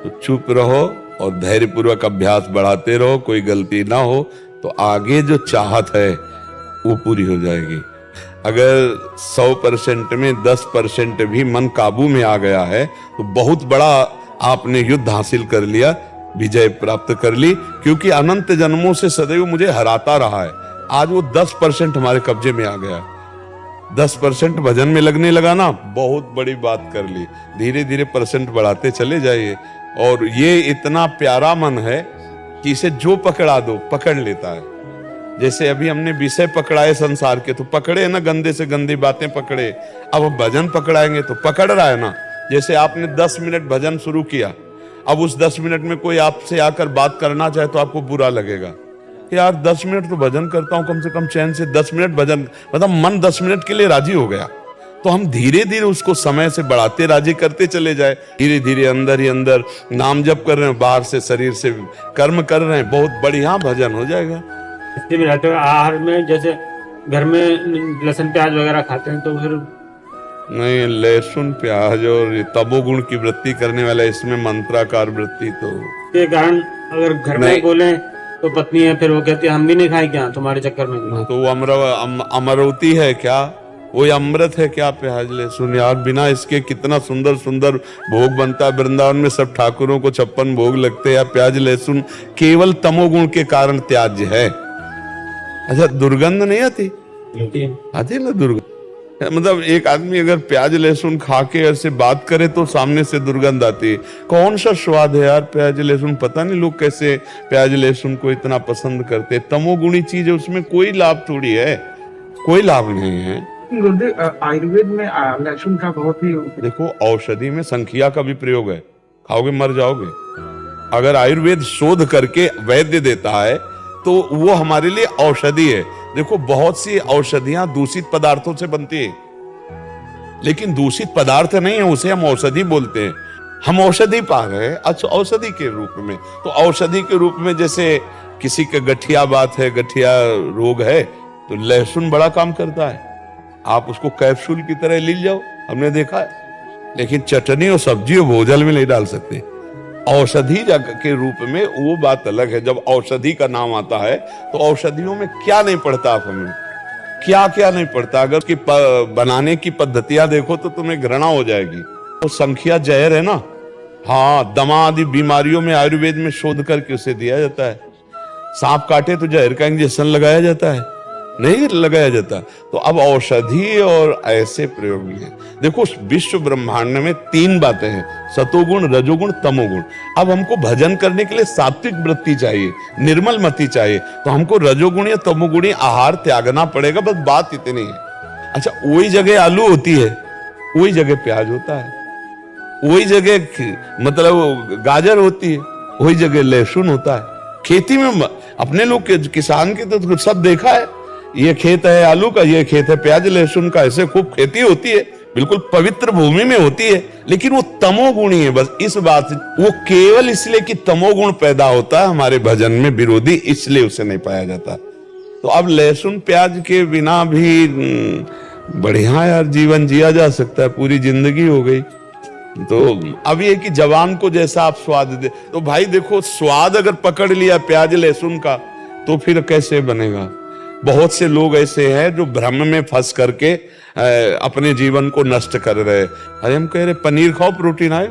तो चुप रहो और धैर्यपूर्वक अभ्यास बढ़ाते रहो। कोई गलती ना हो तो आगे जो चाहत है वो पूरी हो जाएगी। अगर 100% में 10% भी मन काबू में आ गया है तो बहुत बड़ा आपने युद्ध हासिल कर लिया, विजय प्राप्त कर ली। क्योंकि अनंत जन्मों से सदैव मुझे हराता रहा है, आज वो 10% हमारे कब्जे में आ गया। 10% भजन में लगने लगा ना, बहुत बड़ी बात कर ली। धीरे धीरे परसेंट बढ़ाते चले जाइए। और ये इतना प्यारा मन है कि इसे जो पकड़ा दो पकड़ लेता है। जैसे अभी हमने विषय पकड़ाए संसार के, तो पकड़े ना, गंदे से गंदी बातें पकड़े। अब भजन पकड़ाएंगे तो पकड़ रहा है ना। जैसे आपने 10 मिनट भजन शुरू किया, अब उस 10 मिनट में कोई आपसे आकर बात करना चाहे तो आपको बुरा लगेगा कि यार 10 मिनट तो भजन करता हूं, कम से कम चैन से 10 मिनट भजन, मतलब मन 10 मिनट के लिए राजी हो गया। तो हम धीरे धीरे उसको समय से बढ़ाते राजी करते चले जाए। धीरे धीरे अंदर ही अंदर नाम जप कर रहे हैं, बाहर से शरीर से कर्म कर रहे हैं, बहुत बढ़िया भजन हो जाएगा। इसके भी रहते हुए आहार में, जैसे घर में लहसुन प्याज वगैरह खाते हैं तो फिर नहीं, लहसुन प्याज और तमोगुण की वृत्ति करने वाला, इसमें मंत्राकार वृत्ति तो के कारण अगर घर में बोले तो पत्नी है, फिर वो कहती है हम भी नहीं खाए क्या तुम्हारे चक्कर में। तो वो अमरवती है क्या, वो अमृत है क्या प्याज लहसुन? यार बिना इसके कितना सुंदर सुंदर भोग बनता है। वृंदावन में सब ठाकुरों को 56 भोग लगते हैं। या प्याज लहसुन केवल तमोगुण के कारण त्याज्य है। अच्छा, दुर्गंध नहीं आती? आती ना दुर्गंध। मतलब एक आदमी अगर प्याज लहसुन खा के ऐसे बात करे तो सामने से दुर्गंध आती है। कौन सा स्वाद है यार प्याज लहसुन? पता नहीं लोग कैसे प्याज लहसुन को इतना पसंद करते। तमोगुणी चीज है, उसमें कोई लाभ थोड़ी है, कोई लाभ नहीं है। आयुर्वेद में लहसुन का बहुत ही, देखो औषधि में संखिया का भी प्रयोग है, खाओगे मर जाओगे। अगर आयुर्वेद शोध करके वैद्य देता है तो वो हमारे लिए औषधि है। देखो बहुत सी औषधियां दूषित पदार्थों से बनती है, लेकिन दूषित पदार्थ नहीं है, उसे हम औषधि बोलते हैं। हम औषधि पा रहे हैं अच्छा औषधि के रूप में। तो औषधि के रूप में जैसे किसी का गठिया बात है, गठिया रोग है, तो लहसुन बड़ा काम करता है। आप उसको कैप्सूल की तरह ले जाओ, हमने देखा है। लेकिन चटनी और सब्जी और भोजन में नहीं डाल सकते। औषधि के रूप में वो बात अलग है। जब औषधि का नाम आता है तो औषधियों में क्या नहीं पड़ता, आप हमें क्या क्या नहीं पड़ता। अगर उसकी बनाने की पद्धतियां देखो तो तुम्हें घृणा हो जाएगी। तो संख्या जहर है ना। हाँ, दमा आदि बीमारियों में आयुर्वेद में शोध करके उसे दिया जाता है। सांप काटे तो जहर का इंजेक्शन लगाया जाता है, नहीं लगाया जाता। तो अब औषधि और ऐसे प्रयोग भी है। देखो विश्व ब्रह्मांड में 3 बातें हैं, सतोगुण, रजोगुण, तमोगुण। अब हमको भजन करने के लिए सात्विक वृत्ति चाहिए, निर्मल मति चाहिए, तो हमको रजोगुण या तमोगुणी आहार त्यागना पड़ेगा। बस बात इतनी है। अच्छा, वही जगह आलू होती है, वही जगह प्याज होता है, वही जगह मतलब गाजर होती है, वही जगह लहसुन होता है। खेती में अपने लोग किसान के तो सब देखा है। ये खेत है आलू का, ये खेत है प्याज लहसुन का, ऐसे खूब खेती होती है, बिल्कुल पवित्र भूमि में होती है। लेकिन वो तमोगुणी है। बस इस बात, वो केवल इसलिए कि तमोगुण पैदा होता है हमारे भजन में विरोधी, इसलिए उसे नहीं पाया जाता। तो अब लहसुन प्याज के बिना भी बढ़िया यार जीवन जिया जा सकता है, पूरी जिंदगी हो गई। तो अब ये कि जवान को जैसा आप स्वाद दे, तो भाई देखो स्वाद अगर पकड़ लिया प्याज लहसुन का तो फिर कैसे बनेगा। बहुत से लोग ऐसे हैं जो भ्रम में फंस करके अपने जीवन को नष्ट कर रहे हैं। अरे हम कह रहे पनीर खाओ, प्रोटीन आए,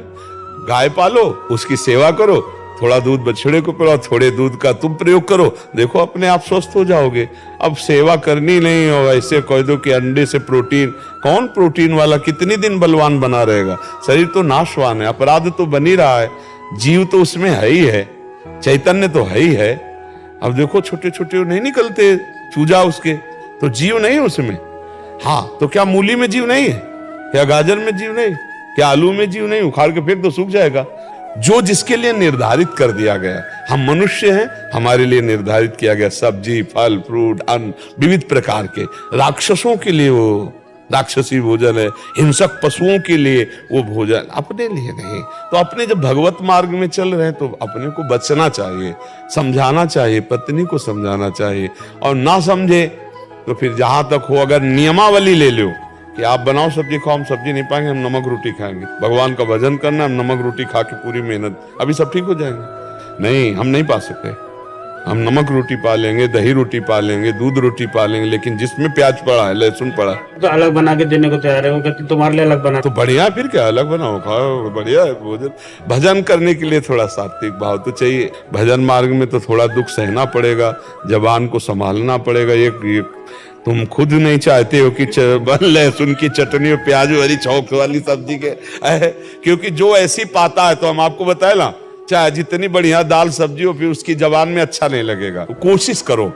गाय पालो, उसकी सेवा करो, थोड़ा दूध बछड़े को पिलाओ, थोड़े दूध का तुम प्रयोग करो, देखो अपने आप स्वस्थ हो जाओगे। अब सेवा करनी नहीं हो, ऐसे कह दो कि अंडे से प्रोटीन, कौन प्रोटीन वाला कितनी दिन बलवान बना रहेगा? शरीर तो नाशवान है, अपराध तो बनी रहा है, जीव तो उसमें है ही है, चैतन्य तो है ही है। अब देखो छोटे छोटे नहीं निकलते चूजा उसके, तो जीव नहीं उसमें। हाँ, तो क्या मूली में जीव नहीं है? क्या गाजर में जीव नहीं? क्या आलू में जीव नहीं? उखाड़ के फेंक तो सूख जाएगा। जो जिसके लिए निर्धारित कर दिया गया, हम मनुष्य हैं, हमारे लिए निर्धारित किया गया सब्जी, फल, फ्रूट, अन्न विविध प्रकार के। राक्षसों के लिए वो राक्षसी भोजन है, हिंसक पशुओं के लिए वो भोजन, अपने लिए नहीं। तो अपने जब भगवत मार्ग में चल रहे हैं तो अपने को बचना चाहिए, समझाना चाहिए, पत्नी को समझाना चाहिए। और ना समझे तो फिर जहां तक हो, अगर नियमावली ले लो कि आप बनाओ सब्जी खाओ, हम सब्जी नहीं पाएंगे, हम नमक रोटी खाएंगे। भगवान का भजन करना, हम नमक रोटी खा के पूरी मेहनत, अभी सब ठीक हो जाएंगे। नहीं, हम नहीं पा सकते। हम नमक रोटी पा लेंगे, दही रोटी पा लेंगे, दूध रोटी पा लेंगे, लेकिन जिसमें प्याज पड़ा है, लहसुन पड़ा है, तो अलग बना के देने को तैयार है। वो कहती तुम्हारे लिए अलग बना। तो बढ़िया, फिर क्या, अलग बनाओ खाओ, बढ़िया है भोजन। भजन करने के लिए थोड़ा सात्विक भाव तो चाहिए। भजन मार्ग में तो थोड़ा दुख सहना पड़ेगा, जबान को संभालना पड़ेगा। एक तुम खुद नहीं चाहते हो कि लहसुन की चटनी और प्याज वाली चौक वाली सब्जी के क्योंकि जो ऐसी पाता है, तो हम आपको बताए ना, चाहे जितनी बढ़िया दाल सब्जी हो, फिर उसकी जबान में अच्छा नहीं लगेगा। तो कोशिश करो,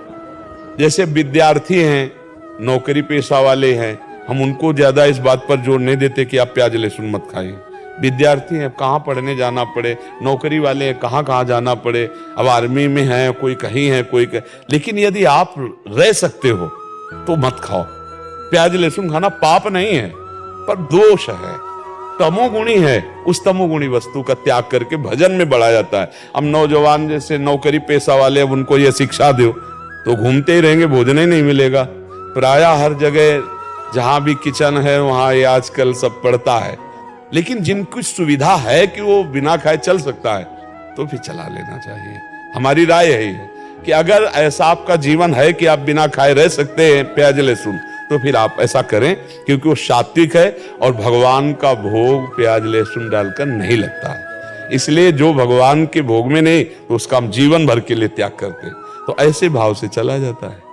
जैसे विद्यार्थी हैं, नौकरी पेशा वाले हैं, हम उनको ज्यादा इस बात पर जोर नहीं देते कि आप प्याज लहसुन मत खाइए। विद्यार्थी हैं, कहाँ पढ़ने जाना पड़े, नौकरी वाले हैं, कहाँ कहाँ जाना पड़े, अब आर्मी में है, कोई कहीं है, कोई लेकिन यदि आप रह सकते हो तो मत खाओ। प्याज लहसुन खाना पाप नहीं है, पर दोष है, तमोगुणी है। उस तमोगुणी वस्तु का त्याग करके भजन में बढ़ा जाता है। अब नौजवान जैसे नौकरी पेशा वाले, अब उनको ये शिक्षा दो तो घूमते ही रहेंगे, भोजन ही नहीं मिलेगा। प्राय हर जगह जहां भी किचन है वहां ये आजकल सब पड़ता है, लेकिन जिनको सुविधा है कि वो बिना खाए चल सकता है, तो फिर चला लेना चाहिए। हमारी राय यही है कि अगर ऐसा आपका जीवन है कि आप बिना खाए रह सकते हैं प्याज लहसुन, तो फिर आप ऐसा करें, क्योंकि वो सात्विक है और भगवान का भोग प्याज लहसुन डालकर नहीं लगता है। इसलिए जो भगवान के भोग में नहीं, तो उसका हम जीवन भर के लिए त्याग करते हैं। तो ऐसे भाव से चला जाता है।